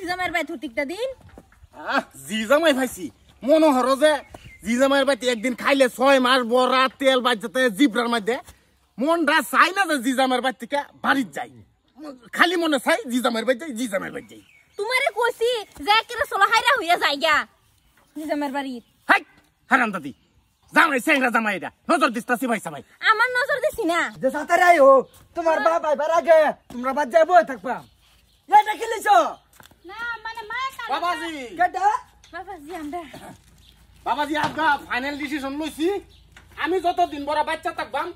জিজামের by থুটিকটা দিন জিজামাই ভাইছি মনোহর যে জিজামাইয়ের বাড়িতে একদিন খাইলে 6 মাস বড়া তেল বাজতে জিব্রার মধ্যে মনটা চাই না যে জিজামের বাড়ি থেকে বাড়ির যাই খালি মনে চাই জিজামের বাড়ি যাই জিজামের বাড়ি যাই তোমারে কইছি যে একেরে চলো হাইরা হইয়া যাইগা জিজামের বাড়ি হাই হারাম দাদি জামাই সেংরা জামাই এটা নজর দিস্তাছি ভাই সামাই আমার নজর দিছি না যে সাতারে আইও তোমার বাপ আইবার আগে তোমরা বাদ যাইবো থাকবা এটা কি লিছো না মানে মা বাবাজি কেটা বাবাজি আমরা বাবাজি আপকা ফাইনাল ডিসিশন লইছি আমি যতদিন বড় বাচ্চা থাকবাম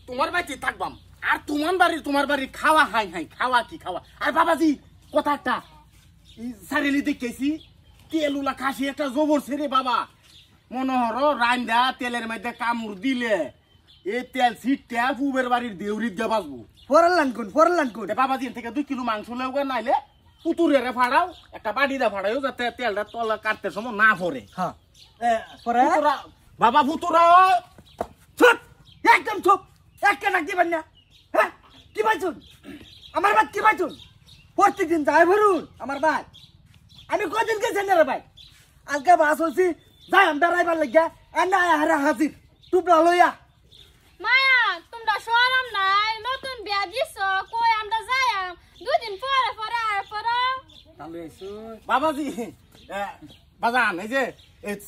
তোমার বাড়িতে থাকবাম আর তোমার বাড়ি খাওয়া হাই হাই খাওয়া কি খাওয়া আর বাবাজি কথাটা সারিলি দেখেছি তেলুলা খাসি একটা জবর ছেড়ে বাবা মনোহর রান্দা তেলের মধ্যে কামড় দিলে এই তেল ছিটটা পুবের বাড়ির দেউরিত দিয়ে বাঁচবো ফরালান কোন বাবাজি থেকে 2 কিলো মাংস লেউগে নাইলে পুতুরেরে ফাড়াও একটা বাড়িটা ফাড়াও যাতে তেলটা তলা কাটতে সময় না পড়ে হ্যাঁ পরে বাবা পুতুরা চুপ একদম চুপ একটা নাক দিবেন না হ্যাঁ কি পাইছুন আমার বাদ কি পাইছুন প্রত্যেকদিন যাই ভরুন আমার ভাই আমি কদিন গেছেন রে ভাই আজকে বাস হইছি যাই আমরা রাইবার লাগিয়া এনা আরে হাজির টুপলা লইয়া মায়া তোমরা শরম নাই নতুন বিয়া দিছো কই আমরা যাইম 2 দিন পরে পরে আর পরে তাহলে আইছো বাবাজি বাজান এই যে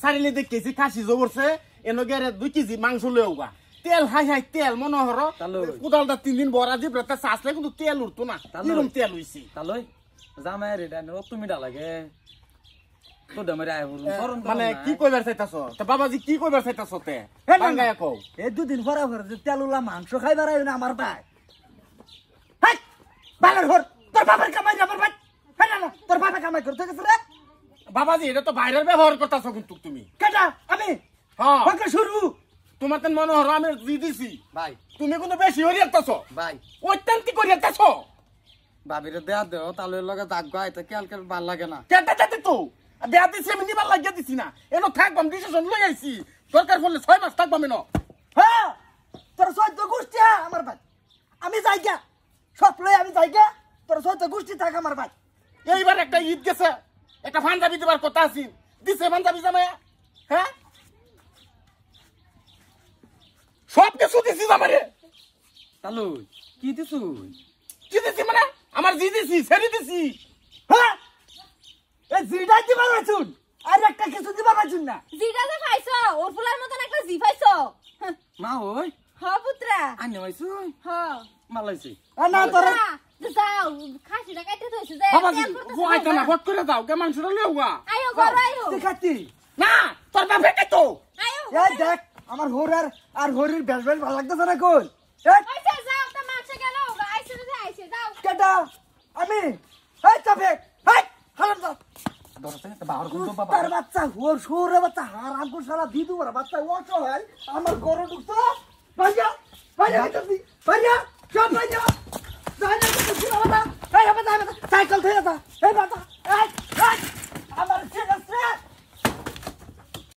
সারিলে দেখেছি খাসি জবরছে এনো গেরে 2 কেজি মাংস লেউগা তেল হাই হাই তেল মনোহর কুদালটা 3 দিন বড়া জিব রাতে সাসলে কিন্তু তেল উঠতো না এরকম তেল হইছে তালই জামাই রেডা নো তুমি লাগে তো দমরে আই বলুন মানে কি কইবার চাইতাছো তো বাবাজি কি কইবার চাইতাছো তে বাঙ্গায়া কও এই 2 দিন পরে পরে যে তেলুলা মাংস খাইবার আইও না আমার ভাই হাই বালার হর তোর বাবার কামাই আমার ভাই হ্যাঁ না তোর বাবা কামাই করতে গেছে রে বাবাজি এটা তো বাইরের ব্যবহার করতাছো কিন্তু তুমি কেটা আমি হ্যাঁ ওকে শুরু তোমার তেন মনোহর আমি দিছি ভাই তুমি কিন্তু বেশি হরিয়াতাছো ভাই অত্যন্ত করিয়াতাছো ভাবিরে দেয়া দেও তালুর লগে দাগ গায় তো কেলকেল ভাল লাগে না কেটা কেটে তো বেয়া দিছি আমি নিবার লাগিয়া দিছি না এনো থাকবাম ডিসিশন লই আইছি দরকার পড়লে 6 মাস থাকবাম এনো হ্যাঁ তোর সহ্য গোষ্ঠী আমার ভাই আমি যাইগা সব লই আমি যাইগা তোর সহ্য গোষ্ঠী থাক আমার ভাই এইবার একটা ঈদ গেছে একটা পাঞ্জাবি দেবার কথা আছে দিছে পাঞ্জাবি জামাই হ্যাঁ সব কিছু দিছি জামারে তালুই কি দিছু কি দিছি মানে আমার জি দিছি সেরি দিছি হ্যাঁ এই জিডা দিবা নাচুন আর একটা কিছু দিবা নাচুন না জিগা যে খাইছো ওর ফুলার মতন একটা জি খাইছো মা ওই হ পুত্রা আনি হইছু হ মালাইছি না তোর যাও খাসিটা কাটতে থইছে যে বাবাজি গোয়াইতা না হট করে দাও কে মাংসটা লেউগা আয়ো ঘর আয়ো দেখাতি না তোর বাপ হেটে তো আয়ো এই দেখ আমার হরির আর হরির বেশ বেশ ভালো লাগতেছে না কোন আইছে যাও তা মাছ গেল আইছে রে আইছে যাও কেটা আমি এই তবে এই হারাম দাও দরতে বাহার গুলো বাবা তার বাচ্চা ওর শোরে বাচ্চা হারাম কো শালা দিদু ওর বাচ্চা ও তো হয় আমার গরু ঢুকতো ভাইয়া ভাইয়া ভাইয়া সব ভাইয়া জানা তো কিছু না বাবা এই বাবা সাইকেল থেকে এই বাবা